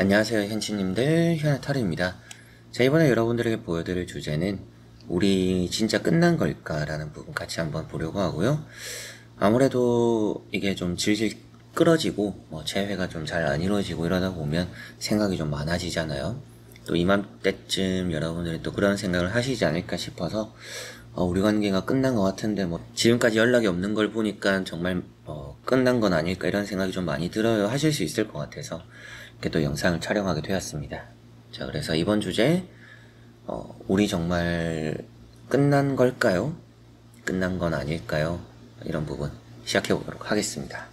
안녕하세요 현치님들, 현아타르입니다. 자, 이번에 여러분들에게 보여드릴 주제는 우리 진짜 끝난 걸까 라는 부분 같이 한번 보려고 하고요. 아무래도 이게 좀 질질 끌어지고 재회가 좀 잘 안 이루어지고 이러다 보면 생각이 좀 많아지잖아요. 또 이맘때쯤 여러분들이 또 그런 생각을 하시지 않을까 싶어서 우리 관계가 끝난 것 같은데 지금까지 연락이 없는 걸 보니까 정말 끝난 건 아닐까 이런 생각이 좀 많이 들어요 하실 수 있을 것 같아서 이렇게 또 영상을 촬영하게 되었습니다. 자, 그래서 이번 주제 우리 정말 끝난 걸까요? 끝난 건 아닐까요? 이런 부분 시작해 보도록 하겠습니다.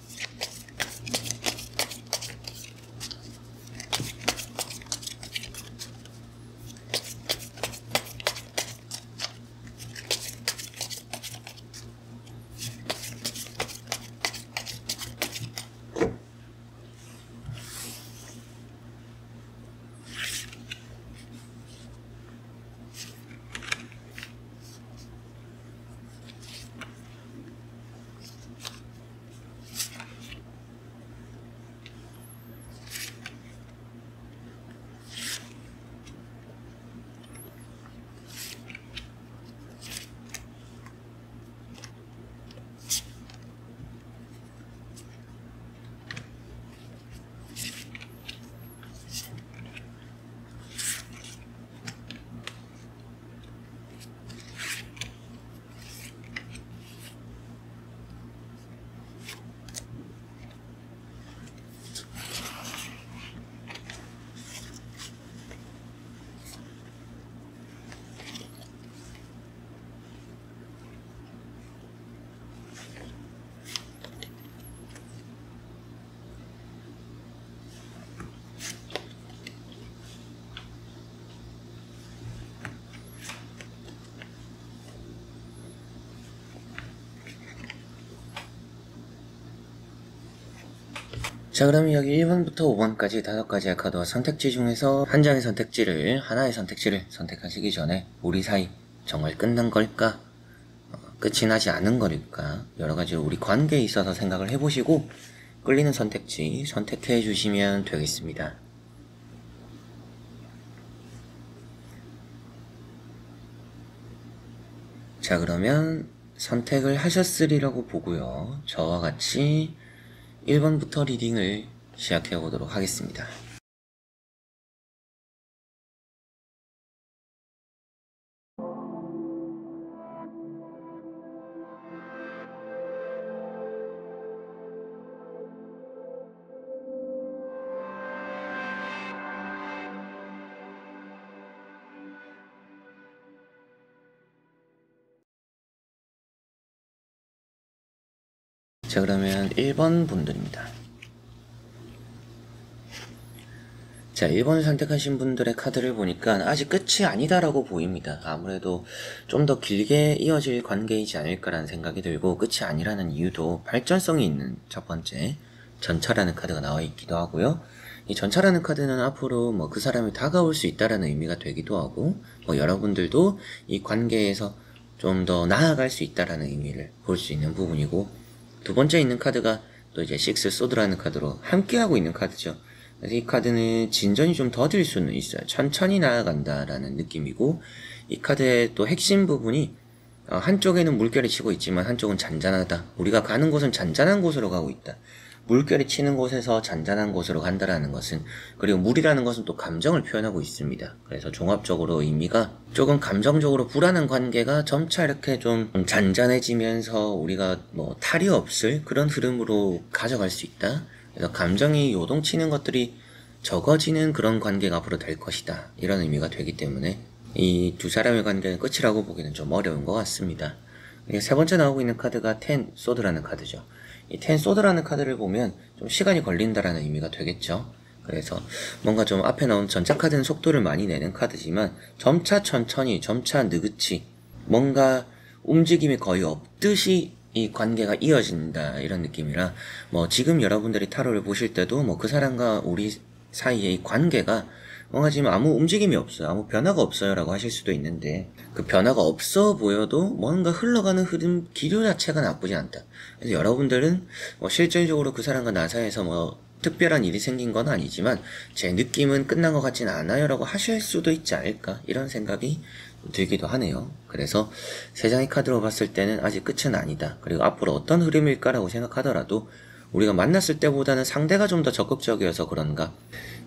자, 그럼 여기 1번부터 5번까지 5가지의 카드와 선택지 중에서 하나의 선택지를 선택하시기 전에 우리 사이 정말 끝난 걸까? 끝이 나지 않은 걸까? 여러가지 우리 관계에 있어서 생각을 해보시고 끌리는 선택지 선택해 주시면 되겠습니다. 자, 그러면 선택을 하셨으리라고 보고요. 저와 같이 1번부터 리딩을 시작해 보도록 하겠습니다. 자, 그러면 1번 분들입니다. 자, 1번을 선택하신 분들의 카드를 보니까 아직 끝이 아니다라고 보입니다. 아무래도 좀 더 길게 이어질 관계이지 않을까라는 생각이 들고, 끝이 아니라는 이유도 발전성이 있는 첫 번째 전차라는 카드가 나와 있기도 하고요. 이 전차라는 카드는 앞으로 그 사람이 다가올 수 있다라는 의미가 되기도 하고, 여러분들도 이 관계에서 좀 더 나아갈 수 있다라는 의미를 볼 수 있는 부분이고, 두 번째 있는 카드가 또 이제 식스 소드라는 카드로 함께하고 있는 카드죠. 그래서 이 카드는 진전이 좀 더딜 수는 있어요. 천천히 나아간다라는 느낌이고, 이 카드의 또 핵심 부분이 한쪽에는 물결이 치고 있지만 한쪽은 잔잔하다. 우리가 가는 곳은 잔잔한 곳으로 가고 있다. 물결이 치는 곳에서 잔잔한 곳으로 간다라는 것은, 그리고 물이라는 것은 또 감정을 표현하고 있습니다. 그래서 종합적으로 의미가 조금 감정적으로 불안한 관계가 점차 이렇게 좀 잔잔해지면서 우리가 탈이 없을 그런 흐름으로 가져갈 수 있다. 그래서 감정이 요동치는 것들이 적어지는 그런 관계가 앞으로 될 것이다. 이런 의미가 되기 때문에 이 두 사람의 관계는 끝이라고 보기는 좀 어려운 것 같습니다. 세 번째 나오고 있는 카드가 텐 소드라는 카드죠. 이 텐 소드라는 카드를 보면 좀 시간이 걸린다라는 의미가 되겠죠. 그래서 뭔가 좀 앞에 나온 전차 카드는 속도를 많이 내는 카드지만 점차 천천히, 점차 느긋이 뭔가 움직임이 거의 없듯이 이 관계가 이어진다 이런 느낌이라 지금 여러분들이 타로를 보실 때도 그 사람과 우리 사이의 이 관계가 뭔가 지금 아무 움직임이 없어요. 아무 변화가 없어요 라고 하실 수도 있는데, 그 변화가 없어 보여도 뭔가 흘러가는 흐름 기류 자체가 나쁘지 않다. 그래서 여러분들은 실질적으로 그 사람과 나 사이에서 특별한 일이 생긴 건 아니지만 제 느낌은 끝난 것 같진 않아요 라고 하실 수도 있지 않을까, 이런 생각이 들기도 하네요. 그래서 세 장의 카드로 봤을 때는 아직 끝은 아니다. 그리고 앞으로 어떤 흐름일까라고 생각하더라도 우리가 만났을 때보다는 상대가 좀 더 적극적이어서 그런가,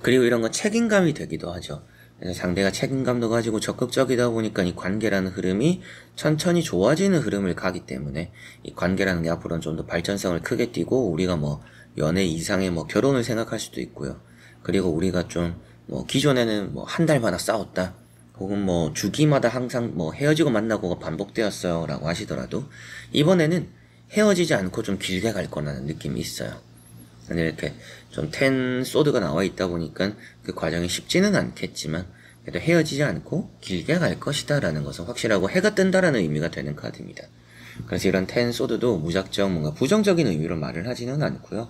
그리고 이런 건 책임감이 되기도 하죠. 그래서 상대가 책임감도 가지고 적극적이다 보니까 이 관계라는 흐름이 천천히 좋아지는 흐름을 가기 때문에 이 관계라는 게 앞으로는 좀 더 발전성을 크게 띠고, 우리가 뭐 연애 이상의 뭐 결혼을 생각할 수도 있고요. 그리고 우리가 좀 뭐 기존에는 뭐 한 달마다 싸웠다, 혹은 뭐 주기마다 항상 뭐 헤어지고 만나고가 반복되었어요 라고 하시더라도 이번에는 헤어지지 않고 좀 길게 갈 거라는 느낌이 있어요. 근데 이렇게 좀 텐 소드가 나와 있다 보니까 그 과정이 쉽지는 않겠지만 그래도 헤어지지 않고 길게 갈 것이다 라는 것은 확실하고 해가 뜬다라는 의미가 되는 카드입니다. 그래서 이런 텐 소드도 무작정 뭔가 부정적인 의미로 말을 하지는 않고요.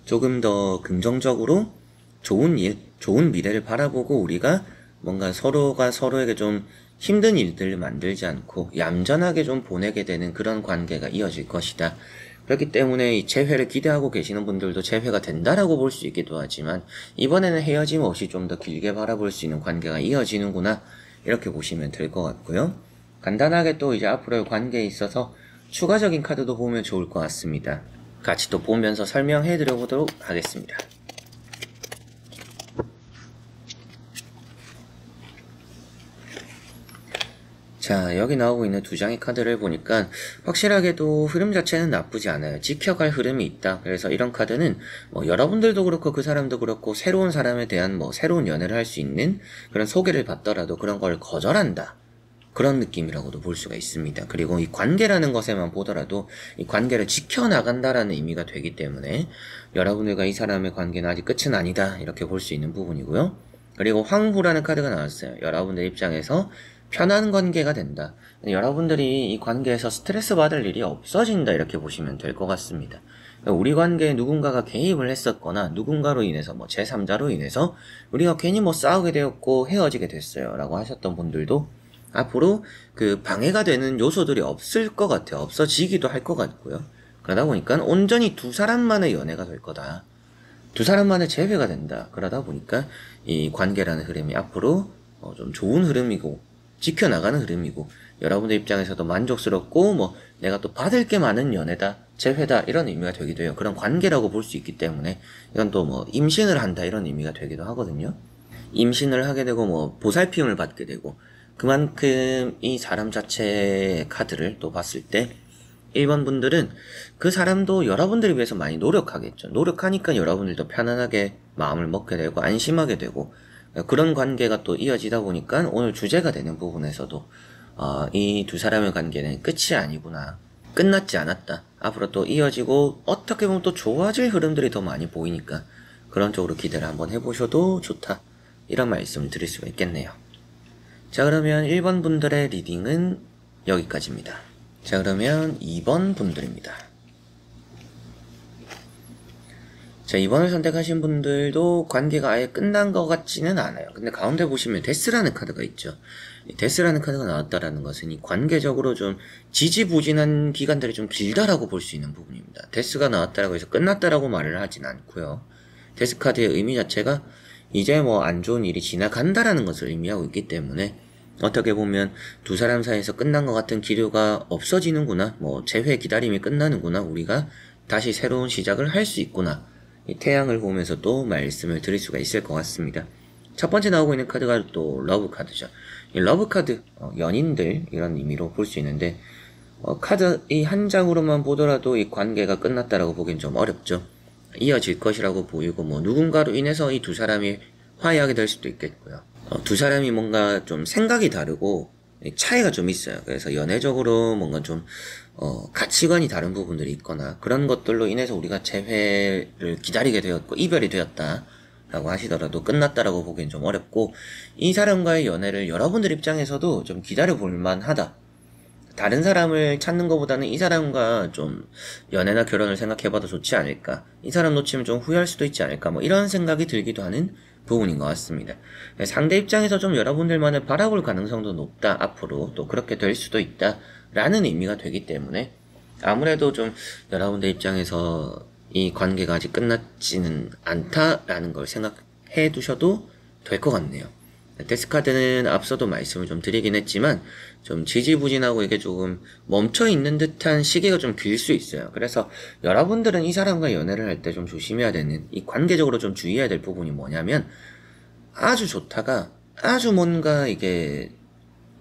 조금 더 긍정적으로 좋은 일, 좋은 미래를 바라보고 우리가 뭔가 서로가 서로에게 좀 힘든 일들을 만들지 않고 얌전하게 좀 보내게 되는 그런 관계가 이어질 것이다. 그렇기 때문에 이 재회를 기대하고 계시는 분들도 재회가 된다라고 볼 수 있기도 하지만 이번에는 헤어짐 없이 좀 더 길게 바라볼 수 있는 관계가 이어지는구나, 이렇게 보시면 될 것 같고요. 간단하게 또 이제 앞으로의 관계에 있어서 추가적인 카드도 보면 좋을 것 같습니다. 같이 또 보면서 설명해 드려 보도록 하겠습니다. 자, 여기 나오고 있는 두 장의 카드를 보니까 확실하게도 흐름 자체는 나쁘지 않아요. 지켜갈 흐름이 있다. 그래서 이런 카드는 뭐 여러분들도 그렇고 그 사람도 그렇고 새로운 사람에 대한 뭐 새로운 연애를 할 수 있는 그런 소개를 받더라도 그런 걸 거절한다, 그런 느낌이라고도 볼 수가 있습니다. 그리고 이 관계라는 것에만 보더라도 이 관계를 지켜나간다라는 의미가 되기 때문에 여러분들과 이 사람의 관계는 아직 끝은 아니다, 이렇게 볼 수 있는 부분이고요. 그리고 황후라는 카드가 나왔어요. 여러분들 입장에서 편한 관계가 된다. 여러분들이 이 관계에서 스트레스 받을 일이 없어진다, 이렇게 보시면 될 것 같습니다. 우리 관계에 누군가가 개입을 했었거나 누군가로 인해서 뭐 제3자로 인해서 우리가 괜히 뭐 싸우게 되었고 헤어지게 됐어요 라고 하셨던 분들도 앞으로 그 방해가 되는 요소들이 없을 것 같아요. 없어지기도 할 것 같고요. 그러다 보니까 온전히 두 사람만의 연애가 될 거다, 두 사람만의 재회가 된다. 그러다 보니까 이 관계라는 흐름이 앞으로 좀 좋은 흐름이고 지켜나가는 흐름이고 여러분들 입장에서도 만족스럽고 뭐 내가 또 받을 게 많은 연애다, 재회다, 이런 의미가 되기도 해요. 그런 관계라고 볼 수 있기 때문에 이건 또 뭐 임신을 한다, 이런 의미가 되기도 하거든요. 임신을 하게 되고 뭐 보살핌을 받게 되고, 그만큼 이 사람 자체의 카드를 또 봤을 때 1번 분들은 그 사람도 여러분들을 위해서 많이 노력하겠죠. 노력하니까 여러분들도 편안하게 마음을 먹게 되고 안심하게 되고, 그런 관계가 또 이어지다 보니까 오늘 주제가 되는 부분에서도 이 두 사람의 관계는 끝이 아니구나, 끝났지 않았다, 앞으로 또 이어지고 어떻게 보면 또 좋아질 흐름들이 더 많이 보이니까 그런 쪽으로 기대를 한번 해보셔도 좋다, 이런 말씀을 드릴 수가 있겠네요. 자, 그러면 1번 분들의 리딩은 여기까지입니다. 자, 그러면 2번 분들입니다. 자, 2번을 선택하신 분들도 관계가 아예 끝난 것 같지는 않아요. 근데 가운데 보시면 데스라는 카드가 있죠. 이 데스라는 카드가 나왔다라는 것은 이 관계적으로 좀 지지부진한 기간들이 좀 길다라고 볼 수 있는 부분입니다. 데스가 나왔다라고 해서 끝났다라고 말을 하진 않고요. 데스 카드의 의미 자체가 이제 뭐 안 좋은 일이 지나간다라는 것을 의미하고 있기 때문에 어떻게 보면 두 사람 사이에서 끝난 것 같은 기류가 없어지는구나, 뭐 재회 기다림이 끝나는구나, 우리가 다시 새로운 시작을 할 수 있구나, 이 태양을 보면서 또 말씀을 드릴 수가 있을 것 같습니다. 첫 번째 나오고 있는 카드가 또 러브 카드죠. 이 러브 카드, 연인들, 이런 의미로 볼 수 있는데 카드 이 한 장으로만 보더라도 이 관계가 끝났다라고 보기엔 좀 어렵죠. 이어질 것이라고 보이고 뭐 누군가로 인해서 이 두 사람이 화해하게 될 수도 있겠고요. 두 사람이 뭔가 좀 생각이 다르고 차이가 좀 있어요. 그래서 연애적으로 뭔가 좀 가치관이 다른 부분들이 있거나 그런 것들로 인해서 우리가 재회를 기다리게 되었고 이별이 되었다 라고 하시더라도 끝났다라고 보기엔 좀 어렵고, 이 사람과의 연애를 여러분들 입장에서도 좀 기다려 볼 만하다, 다른 사람을 찾는 것보다는 이 사람과 좀 연애나 결혼을 생각해봐도 좋지 않을까, 이 사람 놓치면 좀 후회할 수도 있지 않을까, 뭐 이런 생각이 들기도 하는 부분인 것 같습니다. 상대 입장에서 좀 여러분들만을 바라볼 가능성도 높다, 앞으로 또 그렇게 될 수도 있다 라는 의미가 되기 때문에 아무래도 좀 여러분들 입장에서 이 관계가 아직 끝났지는 않다라는 걸 생각해 두셔도 될 것 같네요. 데스카드는 앞서도 말씀을 좀 드리긴 했지만 좀 지지부진하고 이게 조금 멈춰있는 듯한 시기가 좀 길 수 있어요. 그래서 여러분들은 이 사람과 연애를 할 때 좀 조심해야 되는, 이 관계적으로 좀 주의해야 될 부분이 뭐냐면, 아주 좋다가 아주 뭔가 이게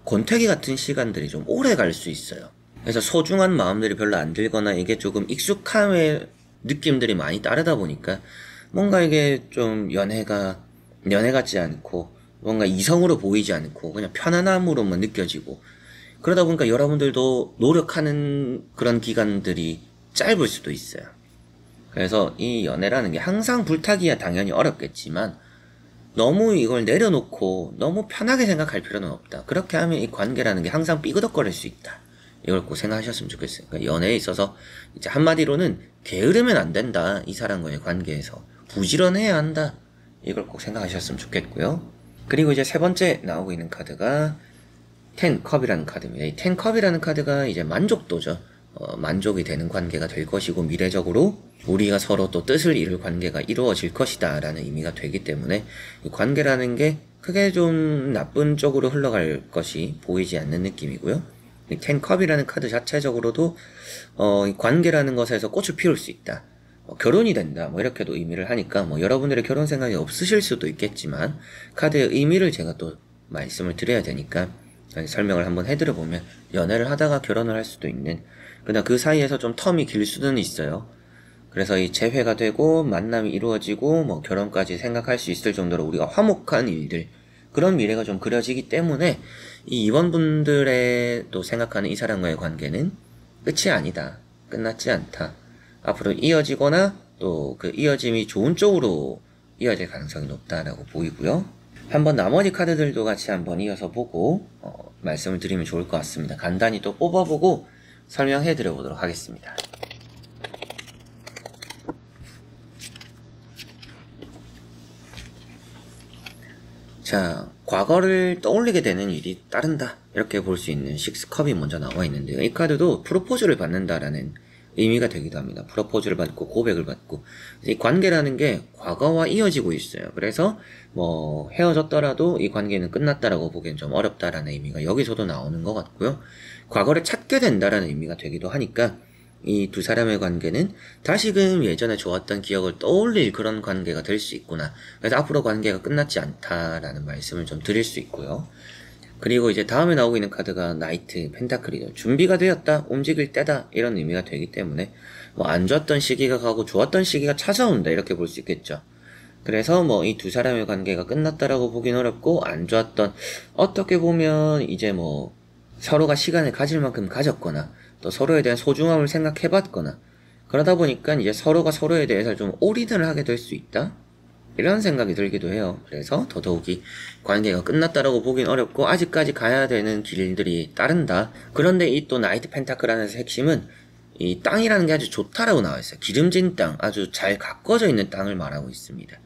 권태기 같은 시간들이 좀 오래 갈 수 있어요. 그래서 소중한 마음들이 별로 안 들거나 이게 조금 익숙함의 느낌들이 많이 따르다 보니까 뭔가 이게 좀 연애 같지 않고 뭔가 이성으로 보이지 않고 그냥 편안함으로만 느껴지고, 그러다 보니까 여러분들도 노력하는 그런 기간들이 짧을 수도 있어요. 그래서 이 연애라는 게 항상 불타기야 당연히 어렵겠지만 너무 이걸 내려놓고 너무 편하게 생각할 필요는 없다. 그렇게 하면 이 관계라는 게 항상 삐그덕거릴 수 있다. 이걸 꼭 생각하셨으면 좋겠어요. 그러니까 연애에 있어서 이제 한마디로는 게으르면 안 된다. 이 사람과의 관계에서 부지런해야 한다. 이걸 꼭 생각하셨으면 좋겠고요. 그리고 이제 세 번째 나오고 있는 카드가 텐컵이라는 카드입니다. 이 텐컵이라는 카드가 이제 만족도죠. 만족이 되는 관계가 될 것이고 미래적으로 우리가 서로 또 뜻을 이룰 관계가 이루어질 것이다 라는 의미가 되기 때문에 이 관계라는 게 크게 좀 나쁜 쪽으로 흘러갈 것이 보이지 않는 느낌이고요. 이 텐컵이라는 카드 자체적으로도 이 관계라는 것에서 꽃을 피울 수 있다. 결혼이 된다. 뭐 이렇게도 의미를 하니까 뭐 여러분들의 결혼 생각이 없으실 수도 있겠지만 카드의 의미를 제가 또 말씀을 드려야 되니까 설명을 한번 해드려보면, 연애를 하다가 결혼을 할 수도 있는, 그러나 그 사이에서 좀 텀이 길 수는 있어요. 그래서 이 재회가 되고 만남이 이루어지고 뭐 결혼까지 생각할 수 있을 정도로 우리가 화목한 일들, 그런 미래가 좀 그려지기 때문에 이 2번 분들의 또 생각하는 이 사람과의 관계는 끝이 아니다. 끝났지 않다. 앞으로 이어지거나 또 그 이어짐이 좋은 쪽으로 이어질 가능성이 높다라고 보이고요. 한번 나머지 카드들도 같이 한번 이어서 보고 말씀을 드리면 좋을 것 같습니다. 간단히 또 뽑아보고 설명해 드려보도록 하겠습니다. 자, 과거를 떠올리게 되는 일이 따른다, 이렇게 볼 수 있는 식스컵이 먼저 나와 있는데요. 이 카드도 프로포즈를 받는다라는 의미가 되기도 합니다. 프로포즈를 받고 고백을 받고, 이 관계라는 게 과거와 이어지고 있어요. 그래서 뭐 헤어졌더라도 이 관계는 끝났다라고 보기엔 좀 어렵다라는 의미가 여기서도 나오는 것 같고요. 과거를 찾게 된다라는 의미가 되기도 하니까 이 두 사람의 관계는 다시금 예전에 좋았던 기억을 떠올릴 그런 관계가 될 수 있구나. 그래서 앞으로 관계가 끝났지 않다라는 말씀을 좀 드릴 수 있고요. 그리고 이제 다음에 나오고 있는 카드가 나이트 펜타클이죠. 준비가 되었다, 움직일 때다, 이런 의미가 되기 때문에 뭐 안 좋았던 시기가 가고 좋았던 시기가 찾아온다, 이렇게 볼 수 있겠죠. 그래서 뭐 이 두 사람의 관계가 끝났다라고 보긴 어렵고, 안 좋았던, 어떻게 보면 이제 뭐 서로가 시간을 가질 만큼 가졌거나 또 서로에 대한 소중함을 생각해봤거나, 그러다 보니까 이제 서로가 서로에 대해서 좀 올인을 하게 될 수 있다, 이런 생각이 들기도 해요. 그래서 더더욱이 관계가 끝났다라고 보긴 어렵고 아직까지 가야 되는 길들이 따른다. 그런데 이 또 나이트 펜타클라는 핵심은 이 땅이라는 게 아주 좋다라고 나와 있어요. 기름진 땅, 아주 잘 가꿔져 있는 땅을 말하고 있습니다.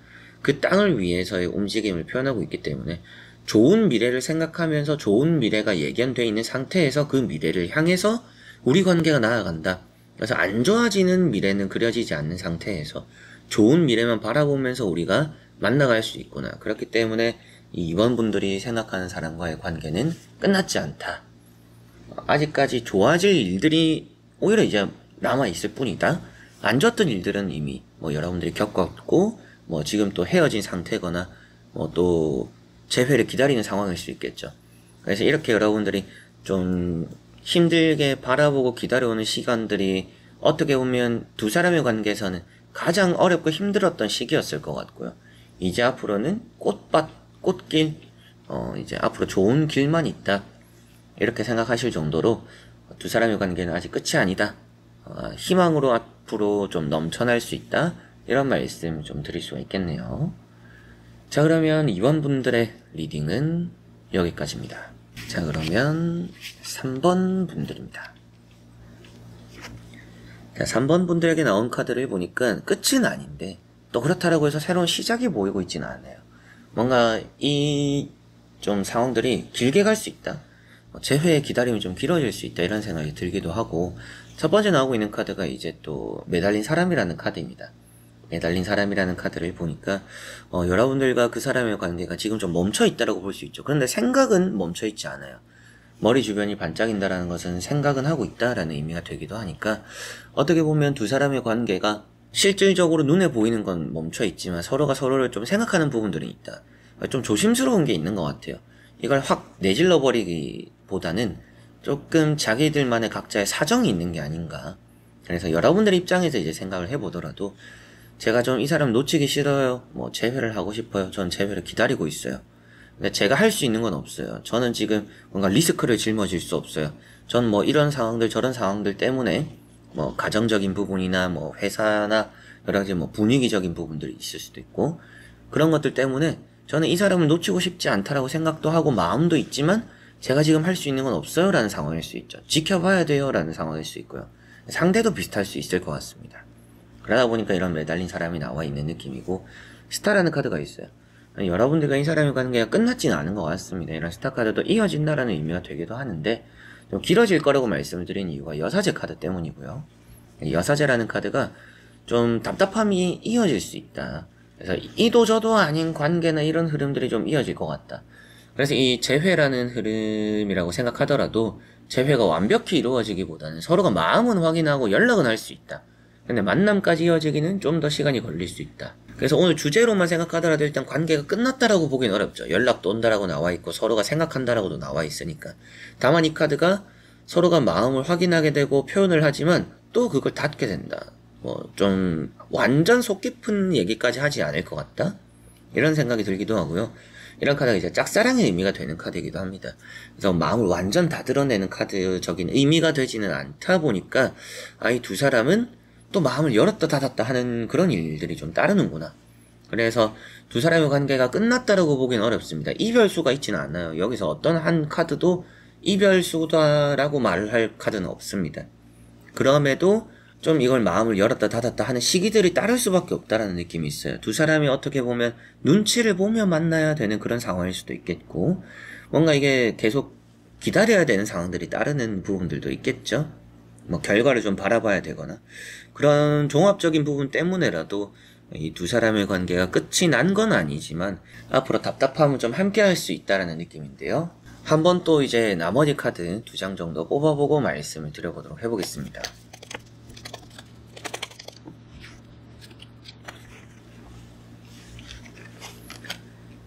그 땅을 위해서의 움직임을 표현하고 있기 때문에 좋은 미래를 생각하면서 좋은 미래가 예견되어 있는 상태에서 그 미래를 향해서 우리 관계가 나아간다. 그래서 안 좋아지는 미래는 그려지지 않는 상태에서 좋은 미래만 바라보면서 우리가 만나갈 수 있구나. 그렇기 때문에 이 2번 분들이 생각하는 사람과의 관계는 끝났지 않다. 아직까지 좋아질 일들이 오히려 이제 남아있을 뿐이다. 안 좋았던 일들은 이미 뭐 여러분들이 겪었고, 뭐 지금 또 헤어진 상태거나 뭐 또 재회를 기다리는 상황일 수 있겠죠. 그래서 이렇게 여러분들이 좀 힘들게 바라보고 기다려오는 시간들이 어떻게 보면 두 사람의 관계에서는 가장 어렵고 힘들었던 시기였을 것 같고요. 이제 앞으로는 꽃길, 이제 앞으로 좋은 길만 있다, 이렇게 생각하실 정도로 두 사람의 관계는 아직 끝이 아니다. 희망으로 앞으로 좀 넘쳐날 수 있다, 이런 말씀 좀 드릴 수가 있겠네요. 자, 그러면 2번 분들의 리딩은 여기까지입니다. 자, 그러면 3번 분들입니다. 자, 3번 분들에게 나온 카드를 보니까 끝은 아닌데 또 그렇다라고 해서 새로운 시작이 보이고 있지는 않아요. 뭔가 이 좀 상황들이 길게 갈 수 있다, 재회의 기다림이 좀 길어질 수 있다, 이런 생각이 들기도 하고, 첫 번째 나오고 있는 카드가 이제 또 매달린 사람이라는 카드입니다. 매달린 사람이라는 카드를 보니까 여러분들과 그 사람의 관계가 지금 좀 멈춰있다라고 볼 수 있죠. 그런데 생각은 멈춰있지 않아요. 머리 주변이 반짝인다라는 것은 생각은 하고 있다라는 의미가 되기도 하니까 어떻게 보면 두 사람의 관계가 실질적으로 눈에 보이는 건 멈춰있지만 서로가 서로를 좀 생각하는 부분들이 있다. 좀 조심스러운 게 있는 것 같아요. 이걸 확 내질러 버리기보다는 조금 자기들만의 각자의 사정이 있는 게 아닌가. 그래서 여러분들 입장에서 이제 생각을 해보더라도 제가 좀 이 사람 놓치기 싫어요. 뭐 재회를 하고 싶어요. 전 재회를 기다리고 있어요. 근데 제가 할 수 있는 건 없어요. 저는 지금 뭔가 리스크를 짊어질 수 없어요. 전 뭐 이런 상황들 저런 상황들 때문에 뭐 가정적인 부분이나 뭐 회사나 여러 가지 뭐 분위기적인 부분들이 있을 수도 있고 그런 것들 때문에 저는 이 사람을 놓치고 싶지 않다라고 생각도 하고 마음도 있지만 제가 지금 할 수 있는 건 없어요 라는 상황일 수 있죠. 지켜봐야 돼요 라는 상황일 수 있고요. 상대도 비슷할 수 있을 것 같습니다. 그러다 보니까 이런 매달린 사람이 나와 있는 느낌이고 스타라는 카드가 있어요. 여러분들과 이 사람의 관계가 끝났지는 않은 것 같습니다. 이런 스타 카드도 이어진다라는 의미가 되기도 하는데 좀 길어질 거라고 말씀을 드린 이유가 여사제 카드 때문이고요. 여사제라는 카드가 좀 답답함이 이어질 수 있다. 그래서 이도 저도 아닌 관계나 이런 흐름들이 좀 이어질 것 같다. 그래서 이 재회라는 흐름이라고 생각하더라도 재회가 완벽히 이루어지기보다는 서로가 마음은 확인하고 연락은 할 수 있다. 근데 만남까지 이어지기는 좀 더 시간이 걸릴 수 있다. 그래서 오늘 주제로만 생각하더라도 일단 관계가 끝났다라고 보긴 어렵죠. 연락도 온다라고 나와있고 서로가 생각한다라고도 나와있으니까. 다만 이 카드가 서로가 마음을 확인하게 되고 표현을 하지만 또 그걸 닫게 된다. 뭐 좀 완전 속 깊은 얘기까지 하지 않을 것 같다? 이런 생각이 들기도 하고요. 이런 카드가 이제 짝사랑의 의미가 되는 카드이기도 합니다. 그래서 마음을 완전 다 드러내는 카드적인 의미가 되지는 않다 보니까 이 두 사람은 또 마음을 열었다 닫았다 하는 그런 일들이 좀 따르는구나. 그래서 두 사람의 관계가 끝났다라고 보기는 어렵습니다. 이별수가 있지는 않아요. 여기서 어떤 한 카드도 이별수다라고 말을 할 카드는 없습니다. 그럼에도 좀 이걸 마음을 열었다 닫았다 하는 시기들이 따를 수밖에 없다라는 느낌이 있어요. 두 사람이 어떻게 보면 눈치를 보며 만나야 되는 그런 상황일 수도 있겠고 뭔가 이게 계속 기다려야 되는 상황들이 따르는 부분들도 있겠죠. 뭐 결과를 좀 바라봐야 되거나 그런 종합적인 부분 때문에라도 이 두 사람의 관계가 끝이 난 건 아니지만 앞으로 답답함을 좀 함께 할 수 있다라는 느낌인데요. 한번 또 이제 나머지 카드 2장 정도 뽑아보고 말씀을 드려보도록 해보겠습니다.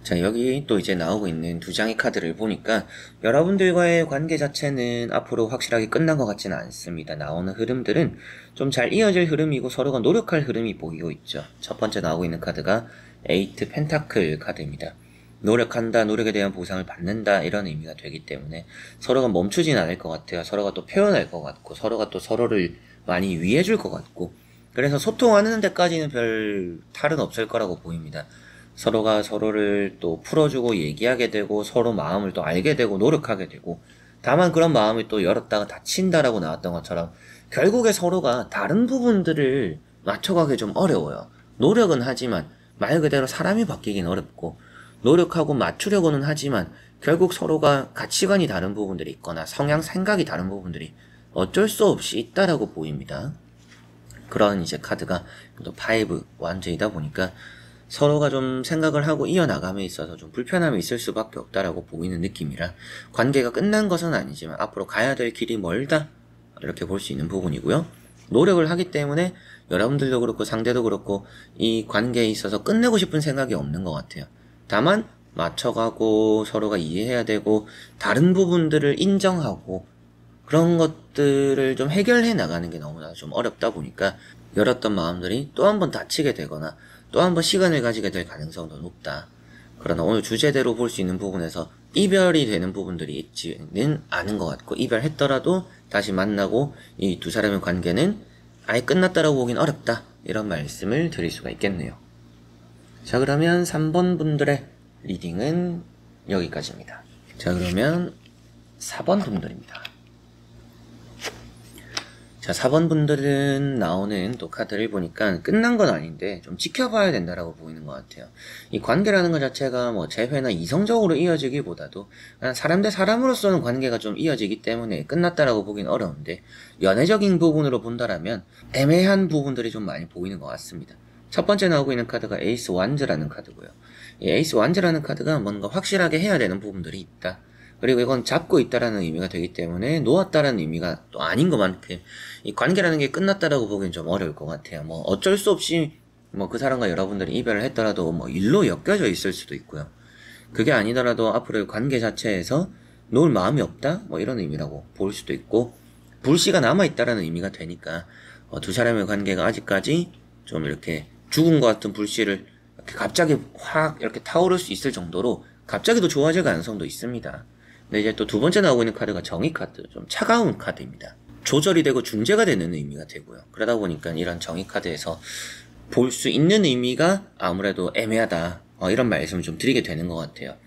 자, 여기 또 이제 나오고 있는 2장의 카드를 보니까 여러분들과의 관계 자체는 앞으로 확실하게 끝난 것 같지는 않습니다. 나오는 흐름들은 좀 잘 이어질 흐름이고 서로가 노력할 흐름이 보이고 있죠. 첫 번째 나오고 있는 카드가 에이트 펜타클 카드입니다. 노력한다, 노력에 대한 보상을 받는다 이런 의미가 되기 때문에 서로가 멈추진 않을 것 같아요. 서로가 또 표현할 것 같고 서로가 또 서로를 많이 위해줄 것 같고 그래서 소통하는 데까지는 별 탈은 없을 거라고 보입니다. 서로가 서로를 또 풀어주고 얘기하게 되고 서로 마음을 또 알게 되고 노력하게 되고 다만 그런 마음을 또 열었다가 닫힌다라고 나왔던 것처럼 결국에 서로가 다른 부분들을 맞춰가기 좀 어려워요. 노력은 하지만 말 그대로 사람이 바뀌긴 어렵고 노력하고 맞추려고는 하지만 결국 서로가 가치관이 다른 부분들이 있거나 성향, 생각이 다른 부분들이 어쩔 수 없이 있다라고 보입니다. 그런 이제 카드가 또 5 완제이다 보니까 서로가 좀 생각을 하고 이어나감에 있어서 좀 불편함이 있을 수밖에 없다라고 보이는 느낌이라 관계가 끝난 것은 아니지만 앞으로 가야 될 길이 멀다 이렇게 볼 수 있는 부분이고요. 노력을 하기 때문에 여러분들도 그렇고 상대도 그렇고 이 관계에 있어서 끝내고 싶은 생각이 없는 것 같아요. 다만 맞춰가고 서로가 이해해야 되고 다른 부분들을 인정하고 그런 것들을 좀 해결해 나가는 게 너무나 좀 어렵다 보니까 열었던 마음들이 또 한 번 닫히게 되거나 또 한 번 시간을 가지게 될 가능성도 높다. 그러나 오늘 주제대로 볼 수 있는 부분에서 이별이 되는 부분들이 있지는 않은 것 같고 이별했더라도 다시 만나고 이 두 사람의 관계는 아예 끝났다라고 보긴 어렵다. 이런 말씀을 드릴 수가 있겠네요. 자, 그러면 3번 분들의 리딩은 여기까지입니다. 자, 그러면 4번 분들입니다. 자, 4번 분들은 나오는 또 카드를 보니까 끝난 건 아닌데 좀 지켜봐야 된다라고 보이는 것 같아요. 이 관계라는 것 자체가 뭐 재회나 이성적으로 이어지기보다도 그냥 사람 대 사람으로서는 관계가 좀 이어지기 때문에 끝났다라고 보긴 어려운데, 연애적인 부분으로 본다라면 애매한 부분들이 좀 많이 보이는 것 같습니다. 첫 번째 나오고 있는 카드가 에이스 완즈라는 카드고요. 이 에이스 완즈라는 카드가 뭔가 확실하게 해야 되는 부분들이 있다. 그리고 이건 잡고 있다라는 의미가 되기 때문에 놓았다라는 의미가 또 아닌 것만큼 이 관계라는 게 끝났다라고 보기엔 좀 어려울 것 같아요. 뭐 어쩔 수 없이 뭐 그 사람과 여러분들이 이별을 했더라도 뭐 일로 엮여져 있을 수도 있고요. 그게 아니더라도 앞으로의 관계 자체에서 놓을 마음이 없다? 뭐 이런 의미라고 볼 수도 있고, 불씨가 남아있다라는 의미가 되니까 두 사람의 관계가 아직까지 좀 이렇게 죽은 것 같은 불씨를 이렇게 갑자기 확 이렇게 타오를 수 있을 정도로 갑자기 더 좋아질 가능성도 있습니다. 근데 이제 또 두 번째 나오고 있는 카드가 정의 카드, 좀 차가운 카드입니다. 조절이 되고 중재가 되는 의미가 되고요. 그러다 보니까 이런 정의 카드에서 볼 수 있는 의미가 아무래도 애매하다, 이런 말씀을 좀 드리게 되는 것 같아요.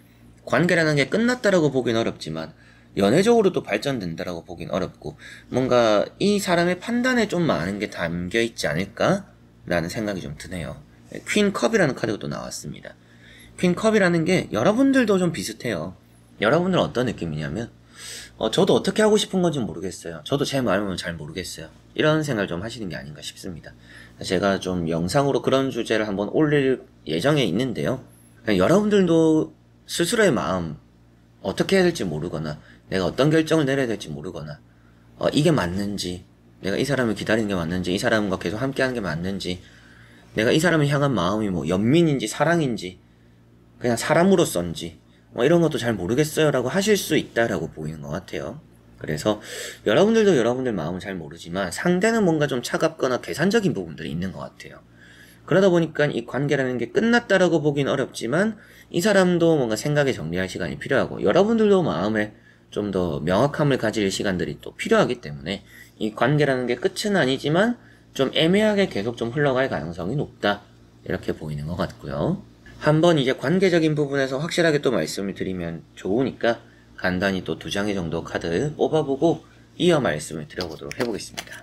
관계라는 게 끝났다라고 보긴 어렵지만 연애적으로 또 발전된다라고 보긴 어렵고, 뭔가 이 사람의 판단에 좀 많은 게 담겨 있지 않을까? 라는 생각이 좀 드네요. 퀸 컵이라는 카드가 또 나왔습니다. 퀸 컵이라는 게 여러분들도 좀 비슷해요. 여러분들은 어떤 느낌이냐면 저도 어떻게 하고 싶은 건지 모르겠어요. 저도 제 마음은 잘 모르겠어요. 이런 생각을 좀 하시는 게 아닌가 싶습니다. 제가 좀 영상으로 그런 주제를 한번 올릴 예정에 있는데요. 여러분들도 스스로의 마음 어떻게 해야 될지 모르거나 내가 어떤 결정을 내려야 될지 모르거나 이게 맞는지, 내가 이 사람을 기다리는 게 맞는지, 이 사람과 계속 함께하는 게 맞는지, 내가 이 사람을 향한 마음이 뭐 연민인지 사랑인지 그냥 사람으로서인지 뭐 이런 것도 잘 모르겠어요 라고 하실 수 있다라고 보이는 것 같아요. 그래서 여러분들도 여러분들 마음은 잘 모르지만 상대는 뭔가 좀 차갑거나 계산적인 부분들이 있는 것 같아요. 그러다 보니까 이 관계라는 게 끝났다라고 보긴 어렵지만 이 사람도 뭔가 생각에 정리할 시간이 필요하고 여러분들도 마음에 좀 더 명확함을 가질 시간들이 또 필요하기 때문에 이 관계라는 게 끝은 아니지만 좀 애매하게 계속 좀 흘러갈 가능성이 높다, 이렇게 보이는 것 같고요. 한번 이제 관계적인 부분에서 확실하게 또 말씀을 드리면 좋으니까 간단히 또 2장의 정도 카드 뽑아보고 이어 말씀을 드려보도록 해보겠습니다.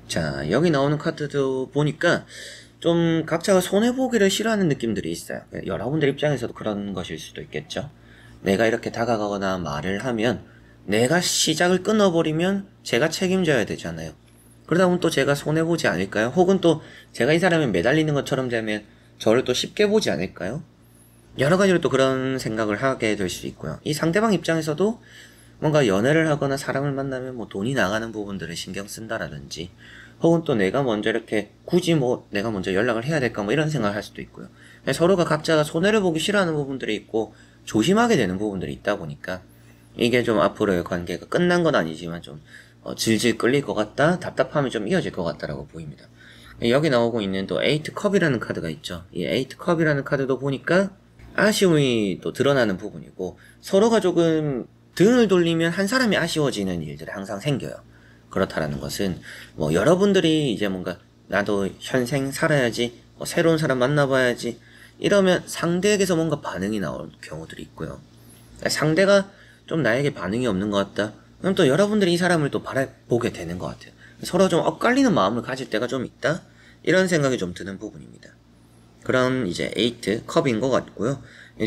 자, 여기 나오는 카드도 보니까 좀 각자가 손해보기를 싫어하는 느낌들이 있어요. 여러분들 입장에서도 그런 것일 수도 있겠죠. 내가 이렇게 다가가거나 말을 하면 내가 시작을 끊어버리면 제가 책임져야 되잖아요. 그러다 보면 또 제가 손해보지 않을까요? 혹은 또 제가 이 사람에 매달리는 것처럼 되면 저를 또 쉽게 보지 않을까요? 여러 가지로 또 그런 생각을 하게 될 수 있고요. 이 상대방 입장에서도 뭔가 연애를 하거나 사람을 만나면 뭐 돈이 나가는 부분들을 신경 쓴다라든지, 혹은 또 내가 먼저 이렇게 굳이 뭐 내가 먼저 연락을 해야 될까 뭐 이런 생각을 할 수도 있고요. 서로가 각자가 손해를 보기 싫어하는 부분들이 있고 조심하게 되는 부분들이 있다 보니까 이게 좀 앞으로의 관계가 끝난 건 아니지만 좀 질질 끌릴 것 같다, 답답함이 좀 이어질 것 같다라고 보입니다. 여기 나오고 있는 또 에이트 컵이라는 카드가 있죠. 이 에이트 컵이라는 카드도 보니까 아쉬움이 또 드러나는 부분이고, 서로가 조금 등을 돌리면 한 사람이 아쉬워지는 일들이 항상 생겨요. 그렇다라는 것은 뭐 여러분들이 이제 뭔가 나도 현생 살아야지, 새로운 사람 만나봐야지 이러면 상대에게서 뭔가 반응이 나올 경우들이 있고요. 상대가 좀 나에게 반응이 없는 것 같다, 그럼 또 여러분들이 이 사람을 또 바라보게 되는 것 같아요. 서로 좀 엇갈리는 마음을 가질 때가 좀 있다, 이런 생각이 좀 드는 부분입니다. 그런 이제 에이트 컵인 것 같고요.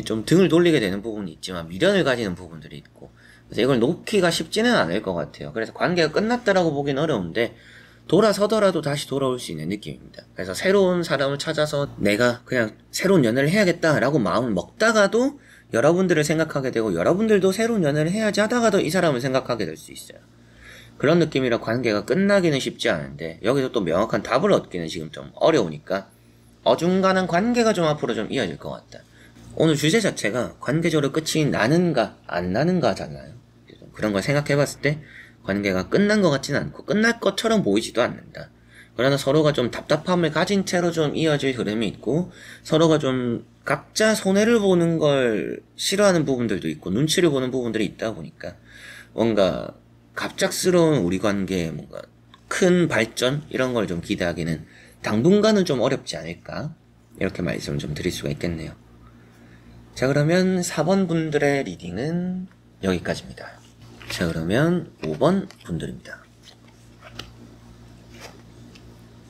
좀 등을 돌리게 되는 부분이 있지만 미련을 가지는 부분들이 있고, 그래서 이걸 놓기가 쉽지는 않을 것 같아요. 그래서 관계가 끝났다라고 보긴 어려운데 돌아서더라도 다시 돌아올 수 있는 느낌입니다. 그래서 새로운 사람을 찾아서 내가 그냥 새로운 연애를 해야겠다라고 마음을 먹다가도 여러분들을 생각하게 되고, 여러분들도 새로운 연애를 해야지 하다가도 이 사람을 생각하게 될 수 있어요. 그런 느낌이라 관계가 끝나기는 쉽지 않은데 여기서 또 명확한 답을 얻기는 지금 좀 어려우니까 어중간한 관계가 좀 앞으로 좀 이어질 것 같다. 오늘 주제 자체가 관계적으로 끝이 나는가 안 나는가잖아요. 그런 걸 생각해봤을 때 관계가 끝난 것 같지는 않고 끝날 것처럼 보이지도 않는다. 그러나 서로가 좀 답답함을 가진 채로 좀 이어질 흐름이 있고, 서로가 좀 각자 손해를 보는 걸 싫어하는 부분들도 있고 눈치를 보는 부분들이 있다 보니까 뭔가 갑작스러운 우리 관계에 뭔가 큰 발전 이런 걸 좀 기대하기는 당분간은 좀 어렵지 않을까, 이렇게 말씀을 좀 드릴 수가 있겠네요. 자, 그러면 4번 분들의 리딩은 여기까지입니다. 자, 그러면 5번 분들입니다.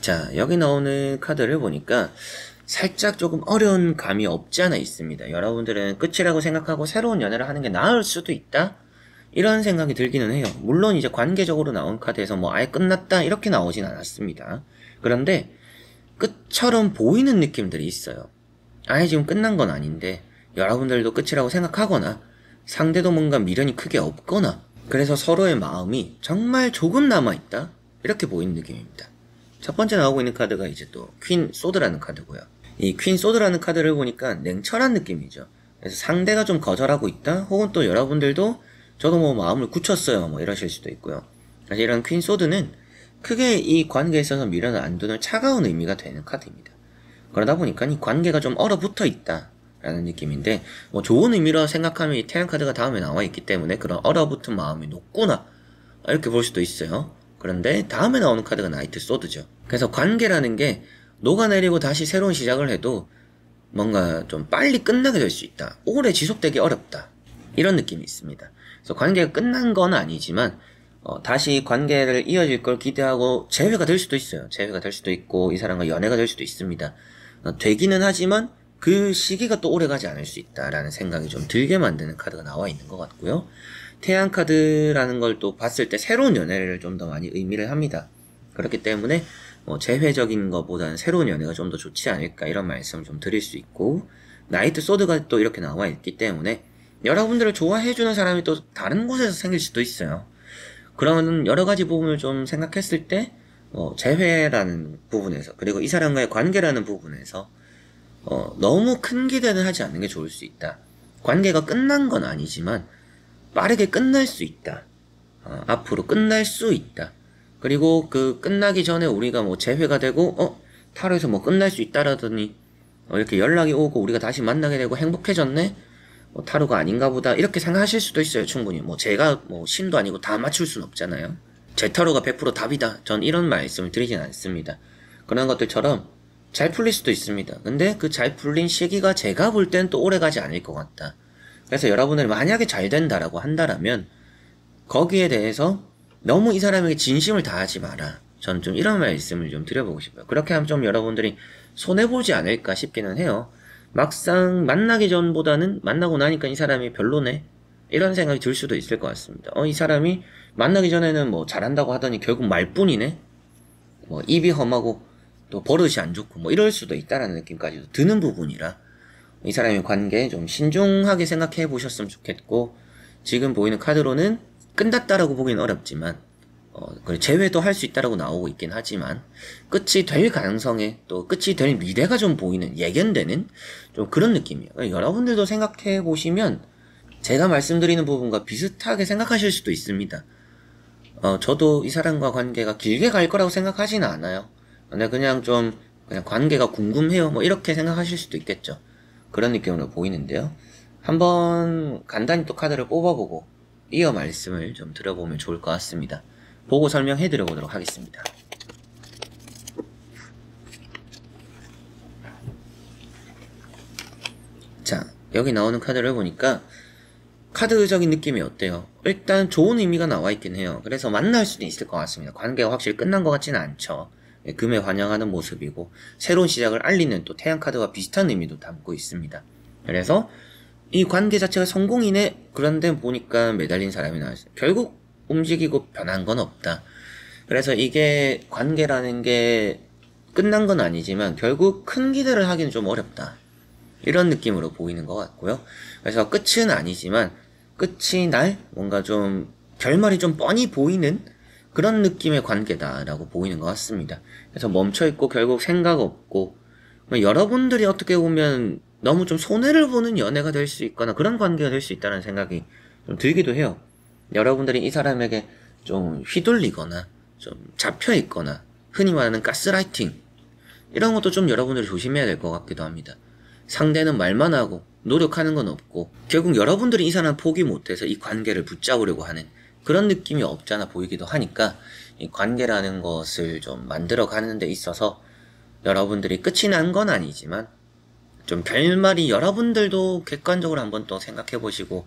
자, 여기 나오는 카드를 보니까 살짝 조금 어려운 감이 없지 않아 있습니다. 여러분들은 끝이라고 생각하고 새로운 연애를 하는 게 나을 수도 있다? 이런 생각이 들기는 해요. 물론 이제 관계적으로 나온 카드에서 뭐 아예 끝났다 이렇게 나오진 않았습니다. 그런데 끝처럼 보이는 느낌들이 있어요. 아예 지금 끝난 건 아닌데 여러분들도 끝이라고 생각하거나 상대도 뭔가 미련이 크게 없거나 그래서 서로의 마음이 정말 조금 남아있다 이렇게 보이는 느낌입니다. 첫 번째 나오고 있는 카드가 이제 또 퀸 소드라는 카드고요. 이 퀸 소드라는 카드를 보니까 냉철한 느낌이죠. 그래서 상대가 좀 거절하고 있다 혹은 또 여러분들도 저도 뭐 마음을 굳혔어요 뭐 이러실 수도 있고요. 사실 이런 퀸 소드는 크게 이 관계에 있어서 미련을 안 두는 차가운 의미가 되는 카드입니다. 그러다 보니까 이 관계가 좀 얼어붙어 있다 라는 느낌인데 뭐 좋은 의미로 생각하면 이 태양 카드가 다음에 나와 있기 때문에 그런 얼어붙은 마음이 높구나 이렇게 볼 수도 있어요. 그런데 다음에 나오는 카드가 나이트 소드죠. 그래서 관계라는 게 녹아내리고 다시 새로운 시작을 해도 뭔가 좀 빨리 끝나게 될 수 있다. 오래 지속되기 어렵다. 이런 느낌이 있습니다. 그래서 관계가 끝난 건 아니지만 다시 관계를 이어질 걸 기대하고 재회가 될 수도 있어요. 재회가 될 수도 있고 이 사람과 연애가 될 수도 있습니다. 되기는 하지만 그 시기가 또 오래가지 않을 수 있다라는 생각이 좀 들게 만드는 카드가 나와 있는 것 같고요. 태양 카드라는 걸 또 봤을 때 새로운 연애를 좀 더 많이 의미를 합니다. 그렇기 때문에 재회적인 것보다는 새로운 연애가 좀 더 좋지 않을까 이런 말씀을 좀 드릴 수 있고 나이트 소드가 또 이렇게 나와 있기 때문에 여러분들을 좋아해주는 사람이 또 다른 곳에서 생길 수도 있어요. 그런 여러 가지 부분을 좀 생각했을 때 재회라는 부분에서 그리고 이 사람과의 관계라는 부분에서 너무 큰 기대는 하지 않는 게 좋을 수 있다. 관계가 끝난 건 아니지만 빠르게 끝날 수 있다. 앞으로 끝날 수 있다. 그리고 그 끝나기 전에 우리가 뭐 재회가 되고 타로에서 뭐 끝날 수 있다라더니 이렇게 연락이 오고 우리가 다시 만나게 되고 행복해졌네. 타로가 아닌가 보다 이렇게 생각하실 수도 있어요. 충분히 제가 신도 아니고 다 맞출 순 없잖아요. 제 타로가 100% 답이다. 전 이런 말씀을 드리진 않습니다. 그런 것들처럼 잘 풀릴 수도 있습니다. 근데 그 잘 풀린 시기가 제가 볼 땐 또 오래가지 않을 것 같다. 그래서 여러분들 만약에 잘 된다라고 한다라면 거기에 대해서 너무 이 사람에게 진심을 다하지 마라. 전 좀 이런 말씀을 좀 드려보고 싶어요. 그렇게 하면 좀 여러분들이 손해보지 않을까 싶기는 해요. 막상 만나기 전보다는 만나고 나니까 이 사람이 별로네 이런 생각이 들 수도 있을 것 같습니다. 이 사람이 만나기 전에는 뭐 잘한다고 하더니 결국 말뿐이네. 입이 험하고 또 버릇이 안 좋고 이럴 수도 있다라는 느낌까지도 드는 부분이라 이 사람의 관계에 좀 신중하게 생각해 보셨으면 좋겠고 지금 보이는 카드로는 끝났다라고 보기는 어렵지만 재회도 할 수 있다라고 나오고 있긴 하지만 끝이 될 가능성에 또 끝이 될 미래가 좀 보이는 예견되는 좀 그런 느낌이에요. 여러분들도 생각해 보시면 제가 말씀드리는 부분과 비슷하게 생각하실 수도 있습니다. 저도 이 사람과 관계가 길게 갈 거라고 생각하지는 않아요. 근데 그냥 관계가 궁금해요. 이렇게 생각하실 수도 있겠죠. 그런 느낌으로 보이는데요. 한번 간단히 또 카드를 뽑아보고 이어 말씀을 좀 들어보면 좋을 것 같습니다. 보고 설명해 드려보도록 하겠습니다. 자, 여기 나오는 카드를 보니까 카드적인 느낌이 어때요? 일단 좋은 의미가 나와 있긴 해요. 그래서 만날 수도 있을 것 같습니다. 관계가 확실히 끝난 것 같지는 않죠. 금에 환영하는 모습이고 새로운 시작을 알리는 또 태양 카드와 비슷한 의미도 담고 있습니다. 그래서 이 관계 자체가 성공이네. 그런데 보니까 매달린 사람이 나왔어요. 결국 움직이고 변한 건 없다. 그래서 이게 관계라는 게 끝난 건 아니지만 결국 큰 기대를 하기는 좀 어렵다. 이런 느낌으로 보이는 것 같고요. 그래서 끝은 아니지만 끝이 날 뭔가 좀 결말이 좀 뻔히 보이는 그런 느낌의 관계다라고 보이는 것 같습니다. 그래서 멈춰있고 결국 생각 없고 여러분들이 어떻게 보면 너무 좀 손해를 보는 연애가 될 수 있거나 그런 관계가 될 수 있다는 생각이 좀 들기도 해요. 여러분들이 이 사람에게 좀 휘둘리거나 좀 잡혀있거나 흔히 말하는 가스라이팅 이런 것도 좀 여러분들이 조심해야 될 것 같기도 합니다. 상대는 말만 하고 노력하는 건 없고 결국 여러분들이 이 사람 포기 못해서 이 관계를 붙잡으려고 하는 그런 느낌이 없잖아 보이기도 하니까 이 관계라는 것을 좀 만들어 가는 데 있어서 여러분들이 끝이 난 건 아니지만 좀 결말이 여러분들도 객관적으로 한번 또 생각해 보시고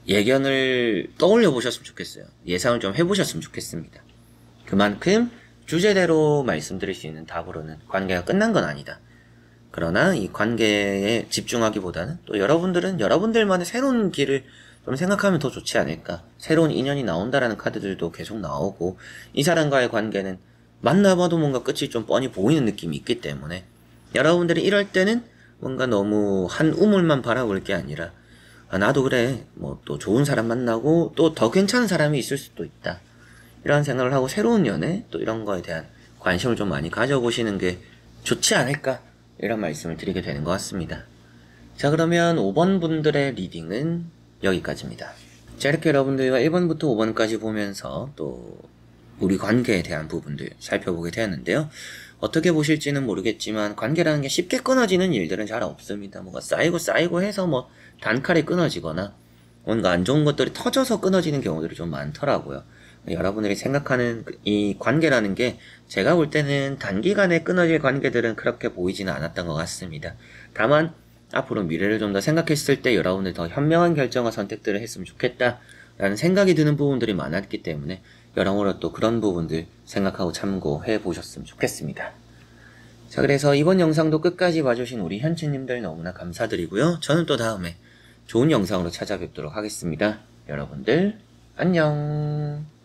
예견을 떠올려 보셨으면 좋겠어요. 예상을 좀 해보셨으면 좋겠습니다. 그만큼 주제대로 말씀드릴 수 있는 답으로는 관계가 끝난 건 아니다. 그러나 이 관계에 집중하기보다는 또 여러분들은 여러분들만의 새로운 길을 좀 생각하면 더 좋지 않을까. 새로운 인연이 나온다라는 카드들도 계속 나오고, 이 사람과의 관계는 만나봐도 뭔가 끝이 좀 뻔히 보이는 느낌이 있기 때문에 여러분들이 이럴 때는 뭔가 너무 한 우물만 바라볼 게 아니라, 아, 나도 그래, 뭐 또 좋은 사람 만나고 또 더 괜찮은 사람이 있을 수도 있다, 이런 생각을 하고 새로운 연애 또 이런 거에 대한 관심을 좀 많이 가져보시는 게 좋지 않을까, 이런 말씀을 드리게 되는 것 같습니다. 자, 그러면 5번 분들의 리딩은 여기까지입니다. 자, 이렇게 여러분들과 1번부터 5번까지 보면서 또 우리 관계에 대한 부분들 살펴보게 되었는데요. 어떻게 보실지는 모르겠지만 관계라는 게 쉽게 끊어지는 일들은 잘 없습니다. 뭐가 쌓이고 해서 뭐 단칼에 끊어지거나 뭔가 안 좋은 것들이 터져서 끊어지는 경우들이 좀 많더라고요. 여러분들이 생각하는 이 관계라는 게 제가 볼 때는 단기간에 끊어질 관계들은 그렇게 보이지는 않았던 것 같습니다. 다만 앞으로 미래를 좀 더 생각했을 때 여러분들 더 현명한 결정과 선택들을 했으면 좋겠다 라는 생각이 드는 부분들이 많았기 때문에 여러모로 또 그런 부분들 생각하고 참고해 보셨으면 좋겠습니다. 자, 그래서 이번 영상도 끝까지 봐주신 우리 현치님들 너무나 감사드리고요. 저는 또 다음에 좋은 영상으로 찾아뵙도록 하겠습니다. 여러분들 안녕.